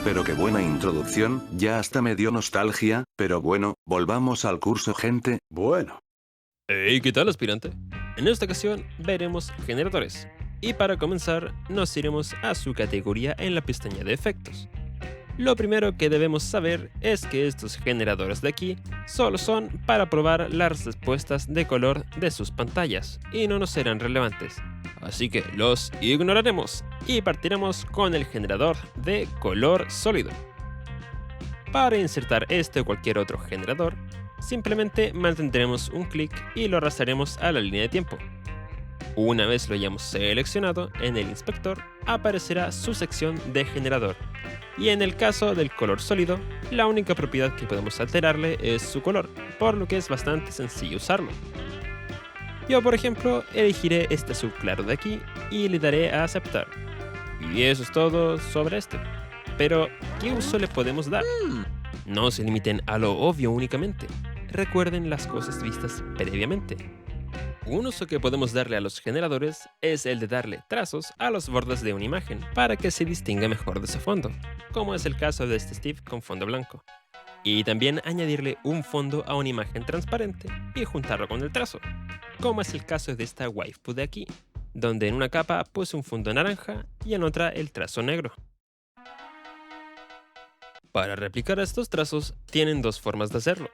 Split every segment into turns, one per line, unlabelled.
Pero qué buena introducción, ya hasta me dio nostalgia, pero bueno, volvamos al curso gente.
Bueno,
Hey, ¿qué tal, aspirante? En esta ocasión veremos generadores. Y para comenzar, nos iremos a su categoría en la pestaña de efectos. Lo primero que debemos saber es que estos generadores de aquí solo son para probar las respuestas de color de sus pantallas y no nos serán relevantes. Así que los ignoraremos y partiremos con el generador de color sólido. Para insertar este o cualquier otro generador, simplemente mantendremos un clic y lo arrastraremos a la línea de tiempo. Una vez lo hayamos seleccionado, en el inspector aparecerá su sección de generador. Y en el caso del color sólido, la única propiedad que podemos alterarle es su color, por lo que es bastante sencillo usarlo. Yo, por ejemplo, elegiré este azul claro de aquí y le daré a aceptar. Y eso es todo sobre este. Pero, ¿qué uso le podemos dar? No se limiten a lo obvio únicamente. Recuerden las cosas vistas previamente. Un uso que podemos darle a los generadores es el de darle trazos a los bordes de una imagen para que se distinga mejor de su fondo, como es el caso de este Steve con fondo blanco. Y también añadirle un fondo a una imagen transparente y juntarlo con el trazo, como es el caso de esta waifu de aquí, donde en una capa puse un fondo naranja y en otra el trazo negro. Para replicar estos trazos tienen dos formas de hacerlo.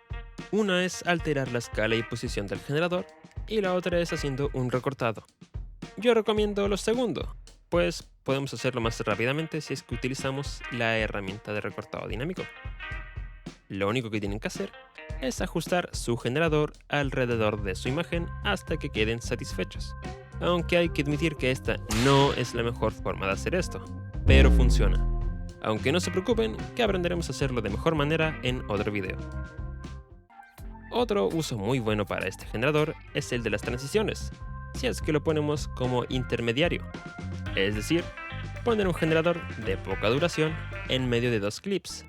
Una es alterar la escala y posición del generador y la otra es haciendo un recortado. Yo recomiendo lo segundo, pues podemos hacerlo más rápidamente si es que utilizamos la herramienta de recortado dinámico. Lo único que tienen que hacer es ajustar su generador alrededor de su imagen hasta que queden satisfechos. Aunque hay que admitir que esta no es la mejor forma de hacer esto, pero funciona. Aunque no se preocupen, que aprenderemos a hacerlo de mejor manera en otro video. Otro uso muy bueno para este generador es el de las transiciones, si es que lo ponemos como intermediario. Es decir, poner un generador de poca duración en medio de dos clips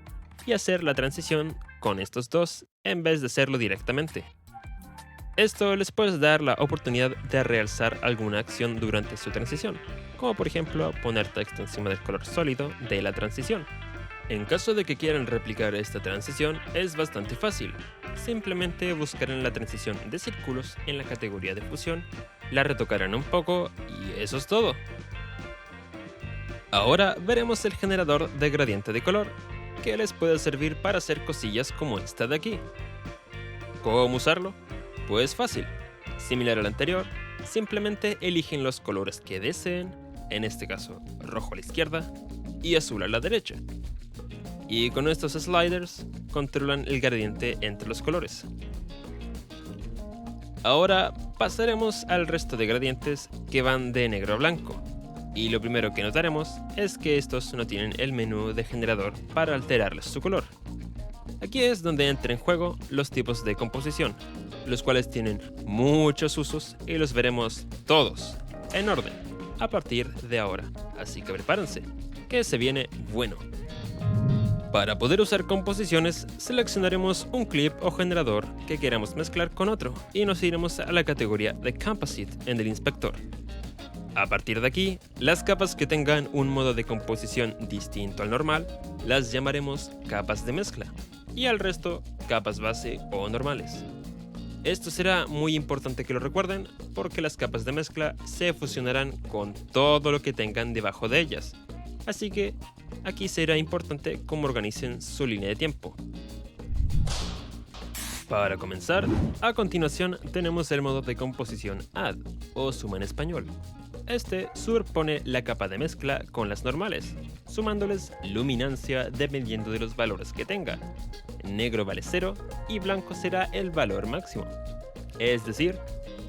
y hacer la transición con estos dos en vez de hacerlo directamente. Esto les puede dar la oportunidad de realzar alguna acción durante su transición, como por ejemplo poner texto encima del color sólido de la transición. En caso de que quieran replicar esta transición, es bastante fácil. Simplemente buscarán la transición de círculos en la categoría de fusión, la retocarán un poco y eso es todo. Ahora veremos el generador de gradiente de color, que les puede servir para hacer cosillas como esta de aquí. ¿Cómo usarlo? Pues fácil. Similar al anterior, simplemente eligen los colores que deseen, en este caso rojo a la izquierda y azul a la derecha. Y con estos sliders controlan el gradiente entre los colores. Ahora pasaremos al resto de gradientes que van de negro a blanco. Y lo primero que notaremos es que estos no tienen el menú de generador para alterarles su color. Aquí es donde entra en juego los tipos de composición, los cuales tienen muchos usos y los veremos todos en orden a partir de ahora. Así que prepárense, que se viene bueno. Para poder usar composiciones, seleccionaremos un clip o generador que queramos mezclar con otro y nos iremos a la categoría de Composite en el inspector. A partir de aquí, las capas que tengan un modo de composición distinto al normal, las llamaremos capas de mezcla, y al resto, capas base o normales. Esto será muy importante que lo recuerden, porque las capas de mezcla se fusionarán con todo lo que tengan debajo de ellas, así que aquí será importante cómo organicen su línea de tiempo. Para comenzar, a continuación tenemos el modo de composición Add, o suma en español. Este superpone la capa de mezcla con las normales, sumándoles luminancia dependiendo de los valores que tenga. Negro vale 0 y blanco será el valor máximo. Es decir,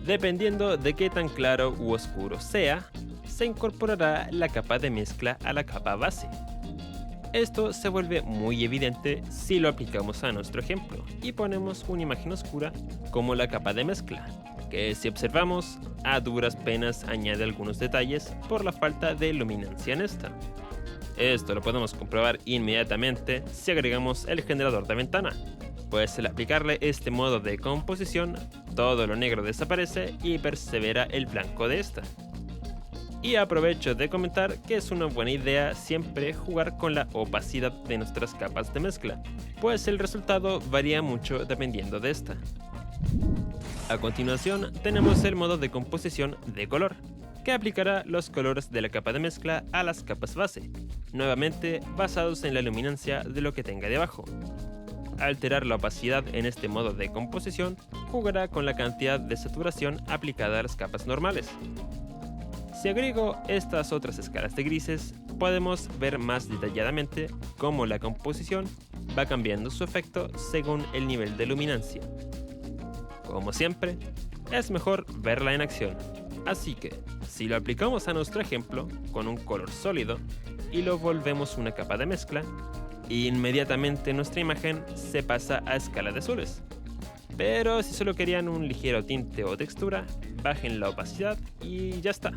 dependiendo de qué tan claro u oscuro sea, se incorporará la capa de mezcla a la capa base. Esto se vuelve muy evidente si lo aplicamos a nuestro ejemplo y ponemos una imagen oscura como la capa de mezcla, que si observamos, a duras penas añade algunos detalles por la falta de luminancia en esta. Esto lo podemos comprobar inmediatamente si agregamos el generador de ventana, pues al aplicarle este modo de composición, todo lo negro desaparece y persevera el blanco de esta. Y aprovecho de comentar que es una buena idea siempre jugar con la opacidad de nuestras capas de mezcla, pues el resultado varía mucho dependiendo de esta. A continuación tenemos el modo de composición de color, que aplicará los colores de la capa de mezcla a las capas base, nuevamente basados en la luminancia de lo que tenga debajo. Alterar la opacidad en este modo de composición jugará con la cantidad de saturación aplicada a las capas normales. Si agrego estas otras escalas de grises, podemos ver más detalladamente cómo la composición va cambiando su efecto según el nivel de luminancia. Como siempre, es mejor verla en acción, así que si lo aplicamos a nuestro ejemplo con un color sólido y lo volvemos una capa de mezcla, inmediatamente nuestra imagen se pasa a escala de azules. Pero si solo querían un ligero tinte o textura, bajen la opacidad y ya está.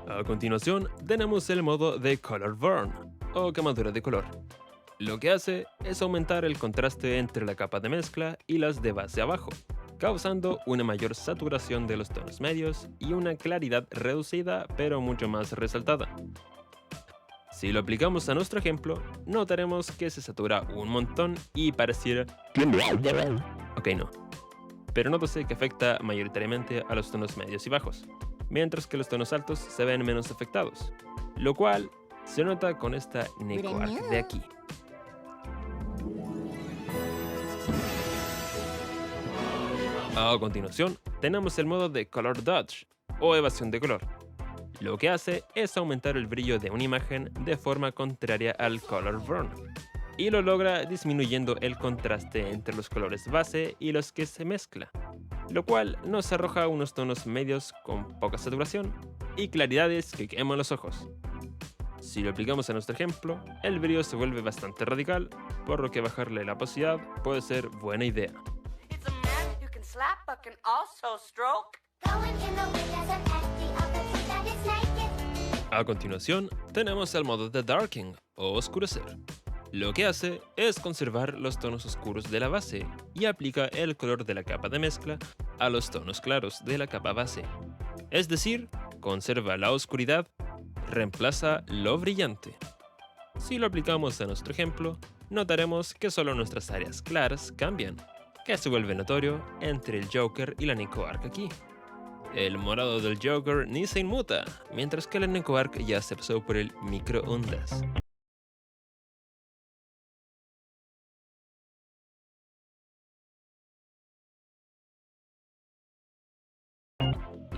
A continuación tenemos el modo de Color Burn, o quemadura de color. Lo que hace es aumentar el contraste entre la capa de mezcla y las de base abajo, causando una mayor saturación de los tonos medios y una claridad reducida pero mucho más resaltada. Si lo aplicamos a nuestro ejemplo, notaremos que se satura un montón y pareciera... Ok, no. Pero nótese que afecta mayoritariamente a los tonos medios y bajos, mientras que los tonos altos se ven menos afectados, lo cual se nota con esta Neko Arc de aquí. A continuación, tenemos el modo de Color Dodge, o evasión de color. Lo que hace es aumentar el brillo de una imagen de forma contraria al Color Burn, y lo logra disminuyendo el contraste entre los colores base y los que se mezcla, lo cual nos arroja unos tonos medios con poca saturación y claridades que queman los ojos. Si lo aplicamos a nuestro ejemplo, el brillo se vuelve bastante radical, por lo que bajarle la opacidad puede ser buena idea. A continuación, tenemos el modo de Darking, o oscurecer. Lo que hace es conservar los tonos oscuros de la base y aplica el color de la capa de mezcla a los tonos claros de la capa base. Es decir, conserva la oscuridad, reemplaza lo brillante. Si lo aplicamos a nuestro ejemplo, notaremos que solo nuestras áreas claras cambian, que se vuelve notorio entre el Joker y la Neko Arc aquí. El morado del Joker ni se inmuta, mientras que la Neko Arc ya se pasó por el microondas.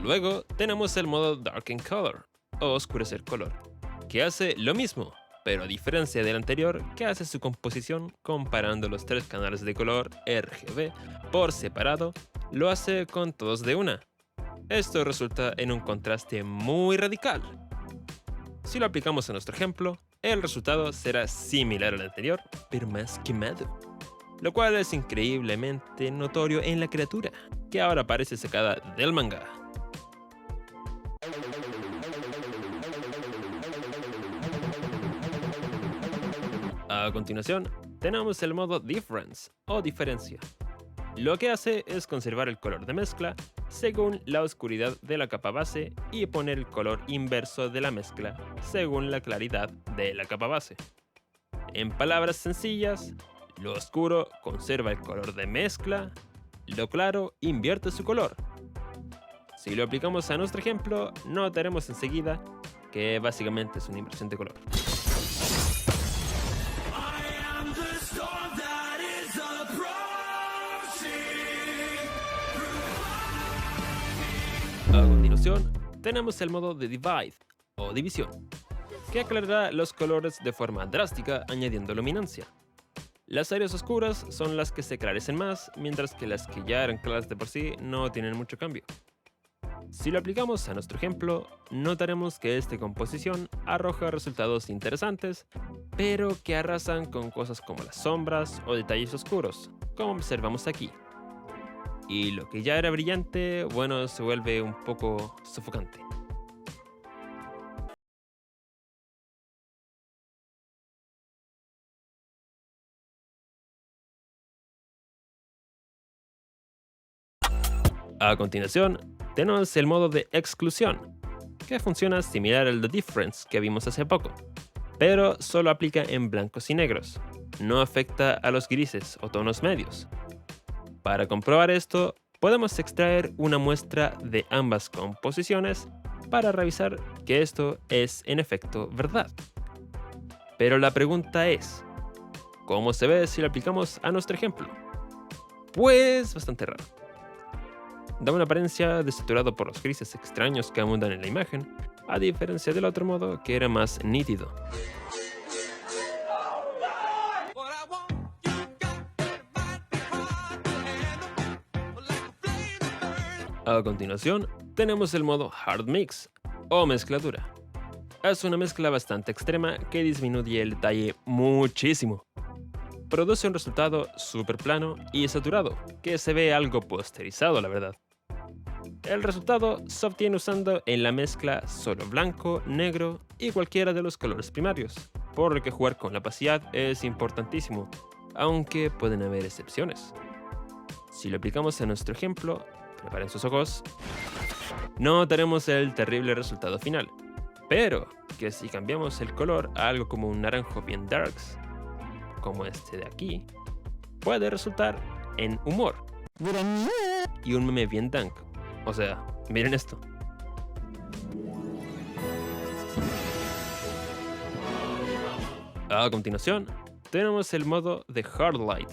Luego tenemos el modo Darken Color, o oscurecer color, que hace lo mismo, pero a diferencia del anterior, que hace su composición comparando los tres canales de color RGB por separado, lo hace con todos de una. Esto resulta en un contraste muy radical. Si lo aplicamos a nuestro ejemplo, el resultado será similar al anterior, pero más quemado, lo cual es increíblemente notorio en la criatura, que ahora parece sacada del manga. A continuación, tenemos el modo Difference, o diferencia. Lo que hace es conservar el color de mezcla según la oscuridad de la capa base y poner el color inverso de la mezcla según la claridad de la capa base. En palabras sencillas, lo oscuro conserva el color de mezcla, lo claro invierte su color. Si lo aplicamos a nuestro ejemplo, notaremos enseguida que básicamente es una inversión de color. A continuación, tenemos el modo de Divide, o división, que aclarará los colores de forma drástica añadiendo luminancia. Las áreas oscuras son las que se clarecen más, mientras que las que ya eran claras de por sí no tienen mucho cambio. Si lo aplicamos a nuestro ejemplo, notaremos que esta composición arroja resultados interesantes, pero que arrasan con cosas como las sombras o detalles oscuros, como observamos aquí. Y lo que ya era brillante, bueno, se vuelve un poco sofocante. A continuación, tenemos el modo de exclusión, que funciona similar al de Difference que vimos hace poco, pero solo aplica en blancos y negros, no afecta a los grises o tonos medios. Para comprobar esto, podemos extraer una muestra de ambas composiciones para revisar que esto es en efecto verdad. Pero la pregunta es, ¿cómo se ve si lo aplicamos a nuestro ejemplo? Pues bastante raro. Da una apariencia desaturado por los grises extraños que abundan en la imagen, a diferencia del otro modo que era más nítido. A continuación, tenemos el modo Hard Mix, o mezcladura. Es una mezcla bastante extrema que disminuye el detalle muchísimo. Produce un resultado súper plano y saturado, que se ve algo posterizado, la verdad. El resultado se obtiene usando en la mezcla solo blanco, negro y cualquiera de los colores primarios, por lo que jugar con la opacidad es importantísimo, aunque pueden haber excepciones. Si lo aplicamos a nuestro ejemplo, preparen sus ojos, notaremos el terrible resultado final, pero que si cambiamos el color a algo como un naranjo bien darks, como este de aquí, puede resultar en humor y un meme bien dank. O sea, miren esto. A continuación, tenemos el modo de Hard Light,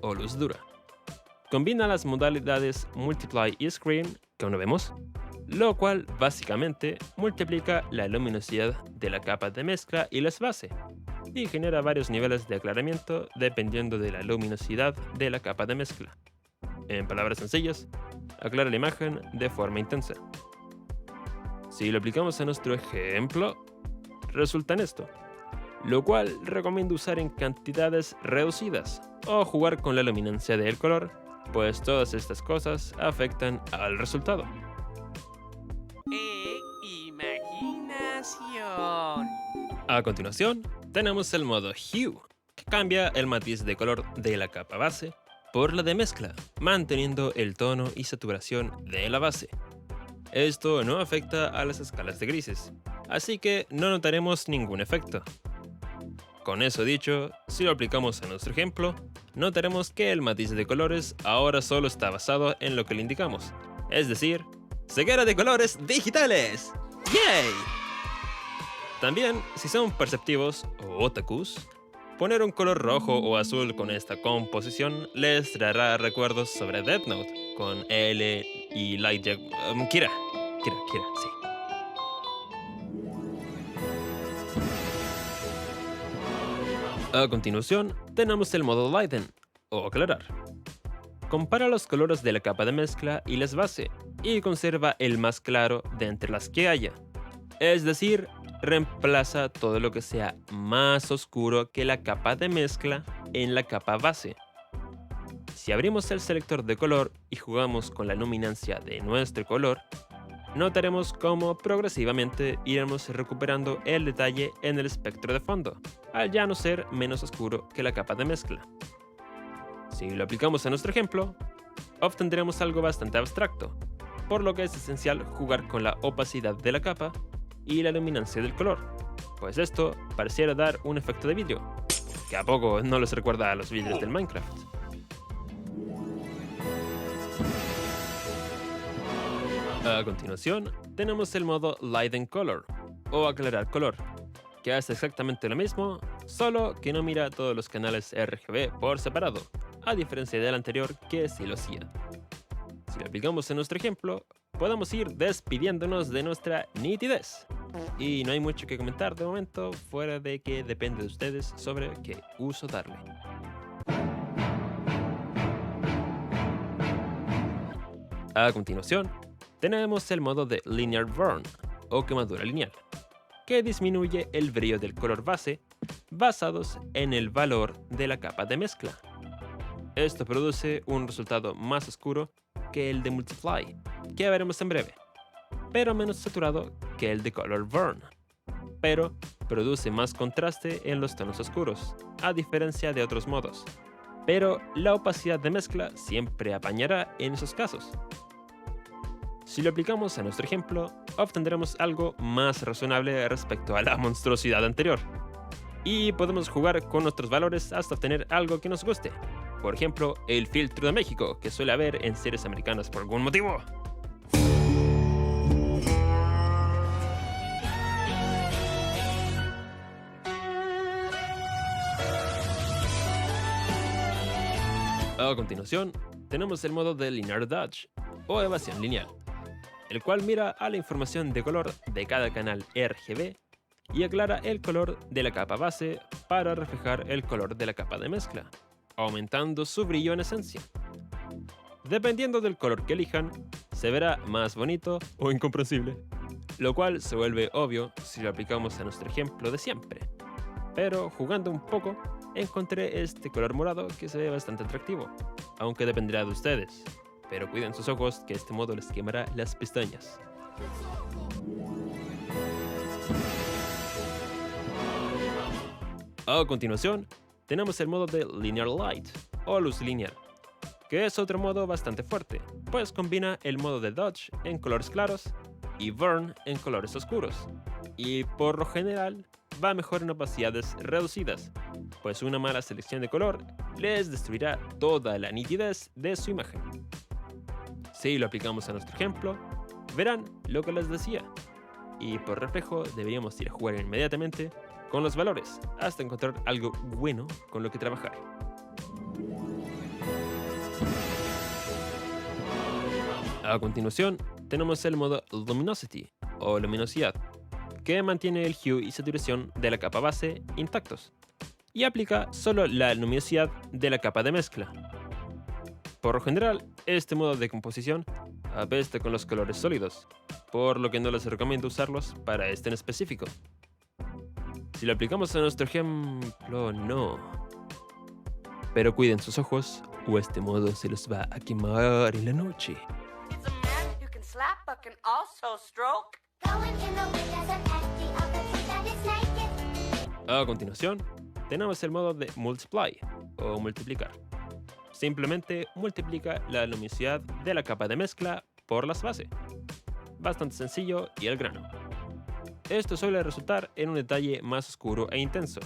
o luz dura. Combina las modalidades Multiply y Screen, que aún no vemos, lo cual básicamente multiplica la luminosidad de la capa de mezcla y las base, y genera varios niveles de aclaramiento dependiendo de la luminosidad de la capa de mezcla. En palabras sencillas, aclara la imagen de forma intensa. Si lo aplicamos a nuestro ejemplo, resulta en esto, lo cual recomiendo usar en cantidades reducidas o jugar con la luminancia del color, pues todas estas cosas afectan al resultado.
Imaginación.
A continuación, tenemos el modo Hue, que cambia el matiz de color de la capa base por la de mezcla, manteniendo el tono y saturación de la base. Esto no afecta a las escalas de grises, así que no notaremos ningún efecto. Con eso dicho, si lo aplicamos a nuestro ejemplo, notaremos que el matiz de colores ahora solo está basado en lo que le indicamos, es decir, ceguera de colores digitales. ¡Yay! También, si son perceptivos o otakus, poner un color rojo o azul con esta composición les traerá recuerdos sobre Death Note con L y Light Kira, sí. A continuación, tenemos el modo Lighten, o aclarar. Compara los colores de la capa de mezcla y las base, y conserva el más claro de entre las que haya. Es decir, reemplaza todo lo que sea más oscuro que la capa de mezcla en la capa base. Si abrimos el selector de color y jugamos con la luminancia de nuestro color, notaremos cómo progresivamente iremos recuperando el detalle en el espectro de fondo, al ya no ser menos oscuro que la capa de mezcla. Si lo aplicamos a nuestro ejemplo, obtendremos algo bastante abstracto, por lo que es esencial jugar con la opacidad de la capa y la luminancia del color, pues esto pareciera dar un efecto de vídeo, que a poco no les recuerda a los vídeos del Minecraft. A continuación, tenemos el modo Lighten Color, o aclarar color, que hace exactamente lo mismo, solo que no mira todos los canales RGB por separado, a diferencia del anterior que sí lo hacía. Si lo aplicamos en nuestro ejemplo, podemos ir despidiéndonos de nuestra nitidez. Y no hay mucho que comentar de momento, fuera de que depende de ustedes sobre qué uso darle. A continuación, tenemos el modo de Linear Burn, o quemadura lineal, que disminuye el brillo del color base basados en el valor de la capa de mezcla. Esto produce un resultado más oscuro que el de Multiply, que veremos en breve, pero menos saturado que el de Color Burn, pero produce más contraste en los tonos oscuros, a diferencia de otros modos. Pero la opacidad de mezcla siempre apañará en esos casos. Si lo aplicamos a nuestro ejemplo, obtendremos algo más razonable respecto a la monstruosidad anterior. Y podemos jugar con nuestros valores hasta obtener algo que nos guste. Por ejemplo, el filtro de México, que suele haber en series americanas por algún motivo. A continuación, tenemos el modo de Linear Dodge, o evasión lineal, el cual mira a la información de color de cada canal RGB y aclara el color de la capa base para reflejar el color de la capa de mezcla, aumentando su brillo en esencia. Dependiendo del color que elijan, se verá más bonito o incomprensible, lo cual se vuelve obvio si lo aplicamos a nuestro ejemplo de siempre. Pero jugando un poco, encontré este color morado que se ve bastante atractivo, aunque dependerá de ustedes. Pero cuiden sus ojos, que este modo les quemará las pestañas. A continuación, tenemos el modo de Linear Light, o luz lineal, que es otro modo bastante fuerte, pues combina el modo de Dodge en colores claros y Burn en colores oscuros, y por lo general va mejor en opacidades reducidas, pues una mala selección de color les destruirá toda la nitidez de su imagen. Si lo aplicamos a nuestro ejemplo, verán lo que les decía, y por reflejo deberíamos ir a jugar inmediatamente con los valores hasta encontrar algo bueno con lo que trabajar. A continuación, tenemos el modo Luminosity, o luminosidad, que mantiene el hue y saturación de la capa base intactos, y aplica solo la luminosidad de la capa de mezcla. Por lo general, este modo de composición apesta con los colores sólidos, por lo que no les recomiendo usarlos para este en específico. Si lo aplicamos a nuestro ejemplo, no. Pero cuiden sus ojos, o este modo se los va a quemar en la noche. A continuación, tenemos el modo de Multiply, o multiplicar. Simplemente multiplica la luminosidad de la capa de mezcla por las bases. Bastante sencillo y al grano. Esto suele resultar en un detalle más oscuro e intenso,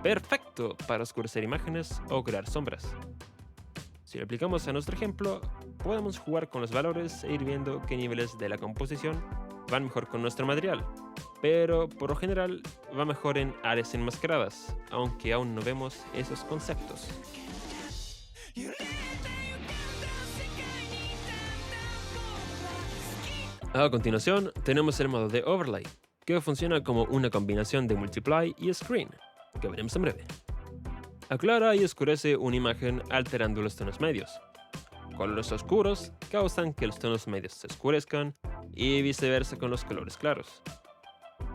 perfecto para oscurecer imágenes o crear sombras. Si lo aplicamos a nuestro ejemplo, podemos jugar con los valores e ir viendo qué niveles de la composición van mejor con nuestro material, pero por lo general va mejor en áreas enmascaradas, aunque aún no vemos esos conceptos. A continuación, tenemos el modo de Overlay, que funciona como una combinación de Multiply y Screen, que veremos en breve. Aclara y oscurece una imagen alterando los tonos medios. Colores oscuros causan que los tonos medios se oscurezcan y viceversa con los colores claros.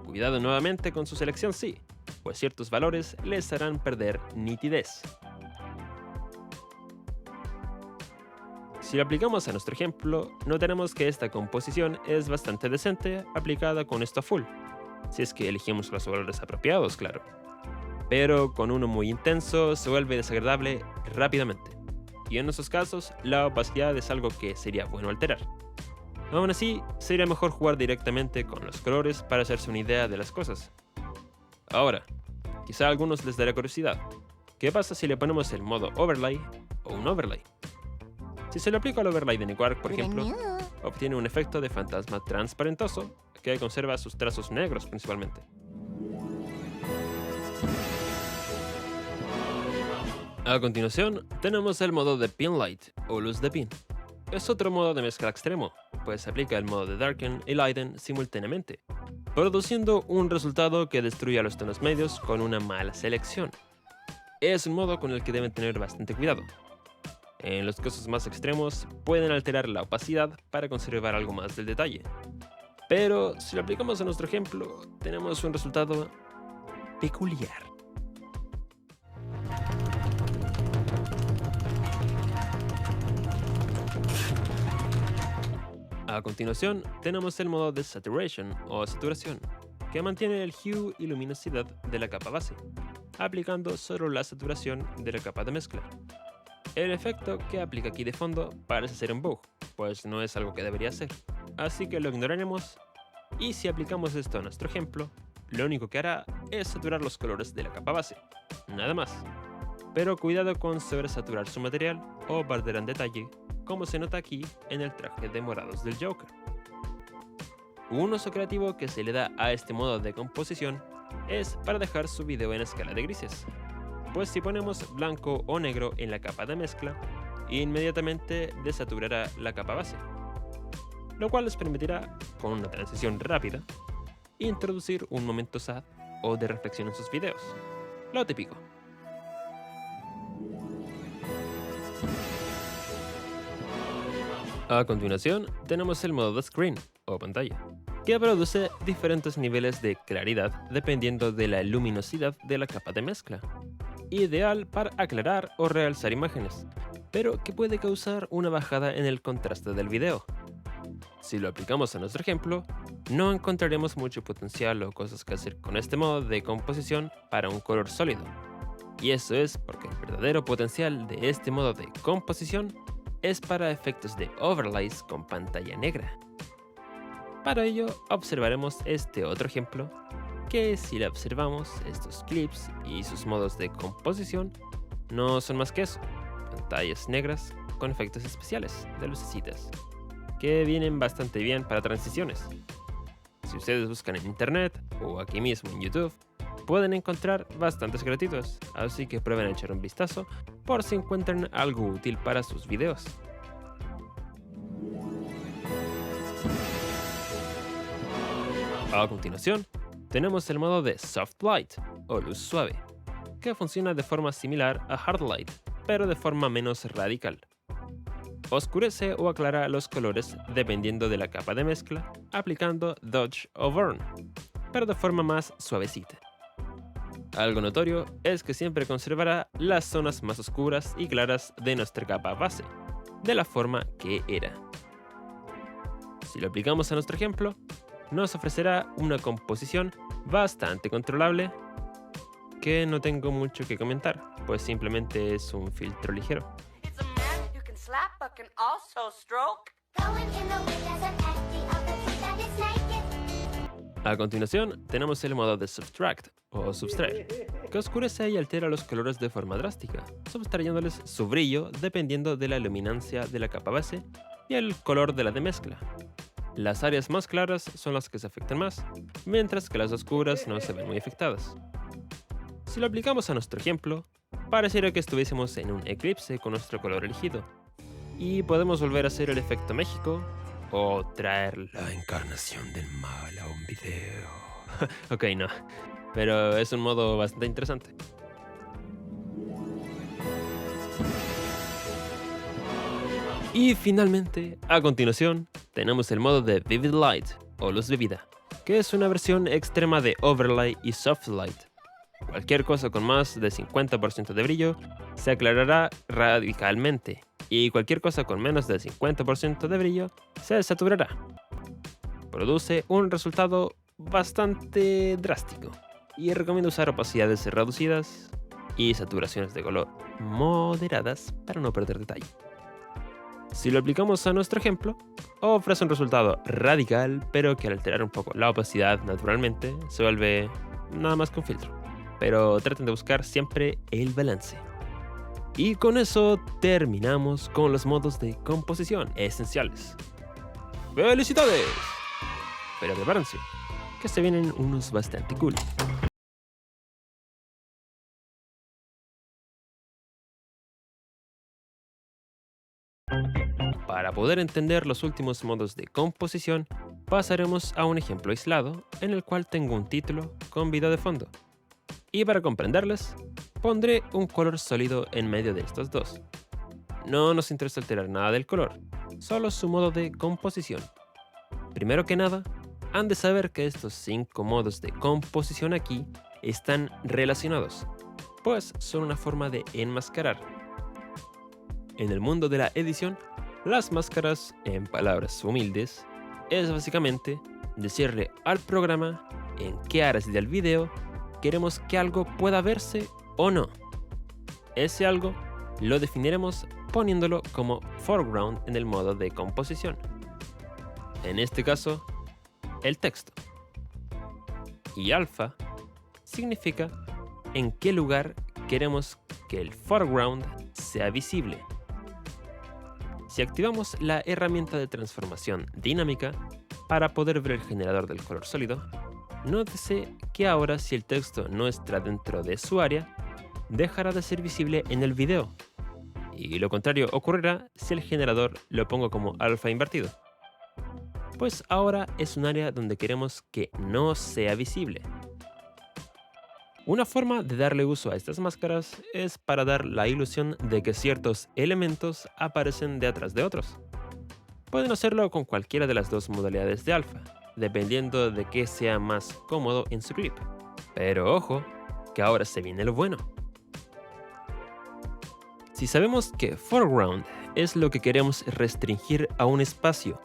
Cuidado nuevamente con su selección, sí, pues ciertos valores les harán perder nitidez. Si lo aplicamos a nuestro ejemplo, notaremos que esta composición es bastante decente aplicada con esto a full, si es que elegimos los valores apropiados, claro. Pero con uno muy intenso se vuelve desagradable rápidamente, y en esos casos la opacidad es algo que sería bueno alterar. Aún así, sería mejor jugar directamente con los colores para hacerse una idea de las cosas. Ahora, quizá a algunos les dará curiosidad, ¿qué pasa si le ponemos el modo Overlay o un Overlay? Si se le aplica al overlay de Newark, por ejemplo, obtiene un efecto de fantasma transparentoso que conserva sus trazos negros principalmente. A continuación, tenemos el modo de Pin Light, o luz de pin. Es otro modo de mezcla extremo, pues aplica el modo de Darken y Lighten simultáneamente, produciendo un resultado que destruye a los tonos medios con una mala selección. Es un modo con el que deben tener bastante cuidado. En los casos más extremos, pueden alterar la opacidad para conservar algo más del detalle. Pero si lo aplicamos a nuestro ejemplo, tenemos un resultado peculiar. A continuación, tenemos el modo de Saturation o saturación, que mantiene el hue y luminosidad de la capa base, aplicando solo la saturación de la capa de mezcla. El efecto que aplica aquí de fondo parece ser un bug, pues no es algo que debería hacer, así que lo ignoraremos. Y si aplicamos esto a nuestro ejemplo, lo único que hará es saturar los colores de la capa base, nada más. Pero cuidado con sobresaturar su material o perder en detalle, como se nota aquí en el traje de morados del Joker. Un uso creativo que se le da a este modo de composición es para dejar su video en escala de grises, pues si ponemos blanco o negro en la capa de mezcla, inmediatamente desaturará la capa base, lo cual les permitirá, con una transición rápida, introducir un momento sad o de reflexión en sus videos, lo típico. A continuación, tenemos el modo de screen, o pantalla, que produce diferentes niveles de claridad dependiendo de la luminosidad de la capa de mezcla. Ideal para aclarar o realzar imágenes, pero que puede causar una bajada en el contraste del video. Si lo aplicamos a nuestro ejemplo, no encontraremos mucho potencial o cosas que hacer con este modo de composición para un color sólido. Y eso es porque el verdadero potencial de este modo de composición es para efectos de overlays con pantalla negra. Para ello, observaremos este otro ejemplo, que si le observamos, estos clips y sus modos de composición no son más que eso, pantallas negras con efectos especiales de lucecitas, que vienen bastante bien para transiciones. Si ustedes buscan en internet o aquí mismo en YouTube, pueden encontrar bastantes gratuitos, así que prueben a echar un vistazo por si encuentran algo útil para sus videos. A continuación, tenemos el modo de Soft Light o luz suave, que funciona de forma similar a Hard Light, pero de forma menos radical. Oscurece o aclara los colores dependiendo de la capa de mezcla, aplicando Dodge o Burn, pero de forma más suavecita. Algo notorio es que siempre conservará las zonas más oscuras y claras de nuestra capa base, de la forma que era. Si lo aplicamos a nuestro ejemplo, nos ofrecerá una composición bastante controlable, que no tengo mucho que comentar, pues simplemente es un filtro ligero. A continuación, tenemos el modo de Subtract o Subtraer, que oscurece y altera los colores de forma drástica, sustrayéndoles su brillo dependiendo de la luminancia de la capa base y el color de la de mezcla. Las áreas más claras son las que se afectan más, mientras que las oscuras no se ven muy afectadas. Si lo aplicamos a nuestro ejemplo, pareciera que estuviésemos en un eclipse con nuestro color elegido, y podemos volver a hacer el efecto México o traer la encarnación del mal a un video. Ok, no, pero es un modo bastante interesante. Y finalmente, a continuación, tenemos el modo de Vivid Light o luz vívida, que es una versión extrema de Overlay y Soft Light. Cualquier cosa con más de 50% de brillo se aclarará radicalmente, y cualquier cosa con menos del 50% de brillo se saturará. Produce un resultado bastante drástico, y recomiendo usar opacidades reducidas y saturaciones de color moderadas para no perder detalle. Si lo aplicamos a nuestro ejemplo, ofrece un resultado radical, pero que al alterar un poco la opacidad naturalmente se vuelve nada más que un filtro. Pero traten de buscar siempre el balance. Y con eso terminamos con los modos de composición esenciales. ¡Felicidades! Pero prepárense, que se vienen unos bastante cool. Para poder entender los últimos modos de composición, pasaremos a un ejemplo aislado en el cual tengo un título con video de fondo. Y para comprenderles, pondré un color sólido en medio de estos dos. No nos interesa alterar nada del color, solo su modo de composición. Primero que nada, han de saber que estos 5 modos de composición aquí están relacionados, pues son una forma de enmascarar. En el mundo de la edición, las máscaras, en palabras humildes, es básicamente decirle al programa en qué áreas del video queremos que algo pueda verse o no. Ese algo lo definiremos poniéndolo como foreground en el modo de composición. en este caso, el texto. Y alfa significa en qué lugar queremos que el foreground sea visible. Si activamos la herramienta de transformación dinámica para poder ver el generador del color sólido, nótese que ahora si el texto no está dentro de su área, dejará de ser visible en el video. Y lo contrario ocurrirá si el generador lo pongo como alfa invertido. Pues ahora es un área donde queremos que no sea visible. Una forma de darle uso a estas máscaras es para dar la ilusión de que ciertos elementos aparecen de atrás de otros. Pueden hacerlo con cualquiera de las dos modalidades de alfa, dependiendo de qué sea más cómodo en su clip. Pero ojo, que ahora se viene lo bueno. Si sabemos que foreground es lo que queremos restringir a un espacio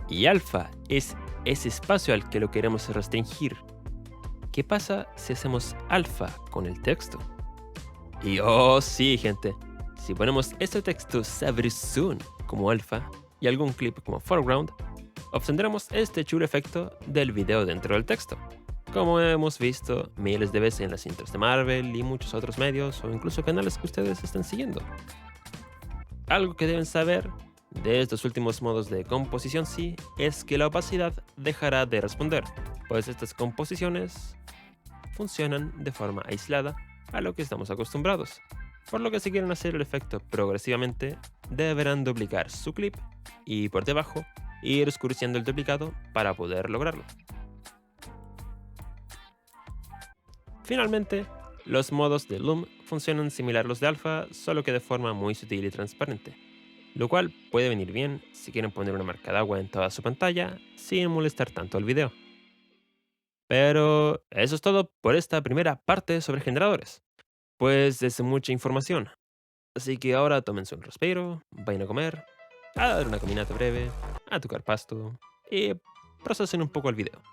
y alfa es ese espacio al que lo queremos restringir, ¿qué pasa si hacemos alfa con el texto? Y oh sí, gente, si ponemos este texto Sabrison como alfa y algún clip como foreground, obtendremos este chulo efecto del video dentro del texto, como hemos visto miles de veces en las intros de Marvel y muchos otros medios o incluso canales que ustedes están siguiendo. Algo que deben saber de estos últimos modos de composición sí es que la opacidad dejará de responder, pues estas composiciones funcionan de forma aislada a lo que estamos acostumbrados, por lo que si quieren hacer el efecto progresivamente deberán duplicar su clip y por debajo ir oscureciendo el duplicado para poder lograrlo. Finalmente, los modos de Loom funcionan similar a los de Alpha, solo que de forma muy sutil y transparente, lo cual puede venir bien si quieren poner una marca de agua en toda su pantalla sin molestar tanto al video. Pero eso es todo por esta primera parte sobre generadores, pues es mucha información, así que ahora tómense un respiro, vayan a comer, a dar una caminata breve, a tocar pasto y procesen un poco el video.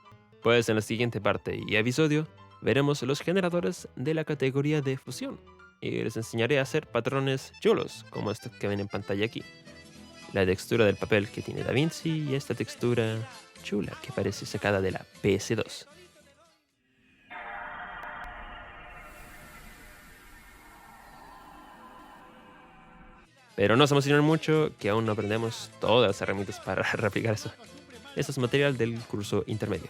Pues en la siguiente parte y episodio veremos los generadores de la categoría de fusión y les enseñaré a hacer patrones chulos como estos que ven en pantalla aquí. La textura del papel que tiene DaVinci y esta textura chula que parece sacada de la PS2. Pero no se emocionen mucho que aún no aprendemos todas las herramientas para replicar eso. Eso es material del curso intermedio.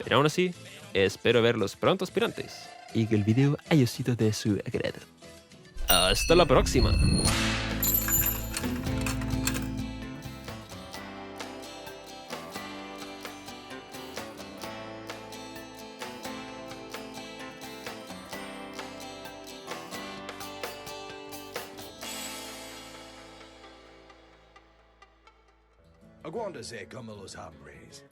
Pero aún así, espero verlos pronto, aspirantes, y que el video haya sido de su agrado. ¡Hasta la próxima!
Aguántese como los hombres.